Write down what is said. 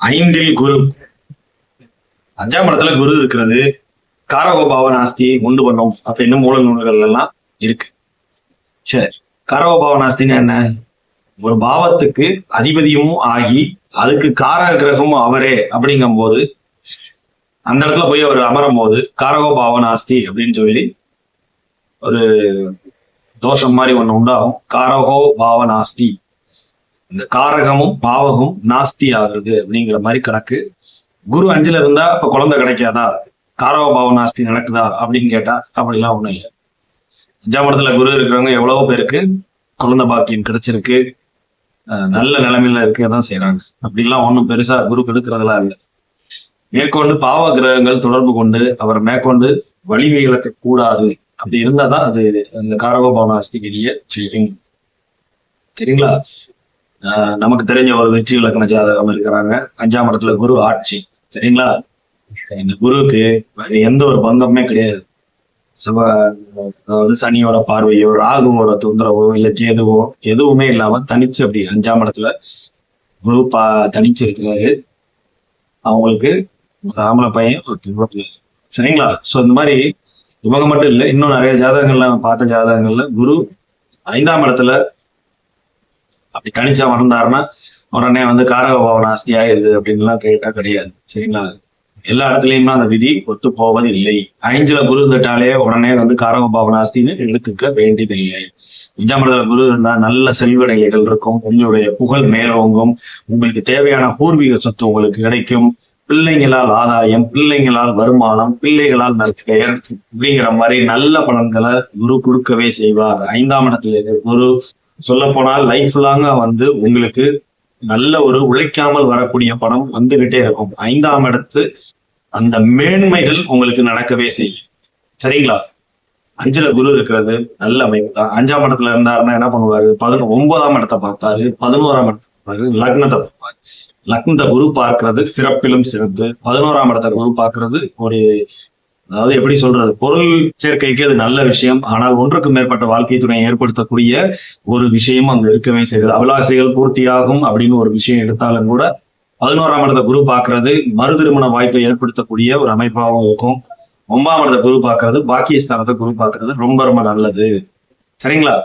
ஐந்தில் குரு. 5ஆம் இடத்துல குரு இருக்கிறது காரகோபாவ நாஸ்தியை உண்டு பண்ணும் அப்படின்னு மூல நூல்கள் எல்லாம் இருக்கு. சரி, காரகோபாவ நாஸ்தின்னு என்ன? ஒரு பாவத்துக்கு அதிபதியும் ஆகி அதுக்கு காரக கிரகமும் அவரே அப்படிங்கும் போது அந்த இடத்துல போய் அவர் அமரும் போது காரகோபாவ நாஸ்தி அப்படின்னு சொல்லி ஒரு தோஷம் மாதிரி ஒண்ணு உண்டாகும். காரகோ பாவ நாஸ்தி, இந்த காரகமும் பாவகம் நாஸ்தி ஆகுறது அப்படிங்கிற மாதிரி கணக்கு. குரு 5ல இருந்தா இப்ப குழந்தை கிடைக்காதா, காரக பாவ நாஸ்தி நடக்குதா அப்படின்னு கேட்டா அப்படிலாம் ஒண்ணும் இல்லை. 5ஆம் இடத்துல குரு இருக்கிறவங்க எவ்வளவோ பேருக்கு குழந்தை பாக்கியம் கிடைச்சிருக்கு, நல்ல நிலைமையில இருக்கதான் செய்யறாங்க. அப்படிலாம் ஒண்ணும் பெருசா குரு கெடுக்கிறதுலாம் இல்லை. மேற்கொண்டு பாவ கிரகங்கள் தொடர்பு கொண்டு அவர் மேற்கொண்டு வலிமை இழக்க கூடாது. அப்படி இருந்தாதான் அது அந்த காரகோபாவனாஸ்தி விதியை செய்யும். சரிங்களா? நமக்கு தெரிஞ்ச ஒரு வெற்றி இலக்கண ஜாதகம் இருக்கிறாங்க, 5ஆம் இடத்துல குரு ஆட்சி. சரிங்களா? இந்த குருவுக்கு எந்த ஒரு பங்கமே கிடையாது. அதாவது சனியோட பார்வையோ ராகுவோட தொந்தரவோ இல்ல கேதுவோ எதுவுமே இல்லாம தனிச்சு அப்படி 5ஆம் இடத்துல குரு தனிச்சு இருக்கிறாரு. அவங்களுக்கு ஒரு ஆம்பளை பையன் ஒரு பெண் பிள்ளை. சரிங்களா? சோ இந்த மாதிரி இவங்க மட்டும் இல்லை, இன்னும் நிறைய ஜாதகங்கள்ல பார்த்த ஜாதகங்கள்ல குரு 5ஆம் இடத்துல அப்படி தனிச்சா வளர்ந்தாருன்னா உடனே வந்து காரகபாவ நாஸ்தி ஆயிருது அப்படின்லாம் கேட்டா கிடையாது. சரிங்களா? எல்லா இடத்துலயுமே அந்த விதி ஒத்து போவது இல்லை. 5ல குரு தட்டாலே உடனே வந்து காரகபாவ நாஸ்தின்னு எடுத்துக்க வேண்டியதில்லை. 5ஆம் இடத்துல குரு இருந்தா நல்ல செல்வ நிலைகள் இருக்கும், உங்களுடைய புகழ் மேலோங்கும், உங்களுக்கு தேவையான பூர்வீக சொத்து உங்களுக்கு கிடைக்கும், பிள்ளைங்களால் ஆதாயம், பிள்ளைங்களால் வருமானம், பிள்ளைகளால் நற்பெயர் அப்படிங்கிற மாதிரி நல்ல பலன்களை குரு கொடுக்கவே செய்வார். 5ஆம் இடத்துல குரு சொல்ல போனால் லைஃப் லாங்கா வந்து உங்களுக்கு நல்ல ஒரு உழைக்காமல் வரக்கூடிய பணம் வந்துகிட்டே இருக்கும். 5ஆம் இடத்து அந்த மேன்மைகள் உங்களுக்கு நடக்கவே செய்யும். சரிங்களா? 5ல குரு இருக்கிறது நல்ல அமைப்பு தான். 5ஆம் இடத்துல இருந்தாருன்னா என்ன பண்ணுவாரு? 9ஆம் இடத்தை பார்ப்பாரு, 11ஆம் இடத்தை பார்ப்பாரு, லக்னத்தை பார்ப்பாரு. லக்னத்தை குரு பார்க்கிறது சிறப்பிலும் சிறப்பு. 11ஆம் இடத்தை குரு பார்க்கிறது ஒரு, அதாவது எப்படி சொல்றது, பொருள் சேர்க்கைக்கு அது நல்ல விஷயம். ஆனால் ஒன்றுக்கு மேற்பட்ட வாழ்க்கை துணை ஏற்படுத்தக்கூடிய ஒரு விஷயம் அங்க இருக்கவே செய்யுது. அபிலாசைகள் பூர்த்தியாகும் அப்படின்னு ஒரு விஷயம் எடுத்தாலும் கூட 11ஆம் இடத்தை குரு பார்க்கறது மறு திருமண வாய்ப்பை ஏற்படுத்தக்கூடிய ஒரு அமைப்பாகவும் இருக்கும். 9ஆம் இடத்தை குரு பார்க்கறது பாக்கியஸ்தானத்தை குரு பார்க்கறது ரொம்ப ரொம்ப நல்லது. சரிங்களா?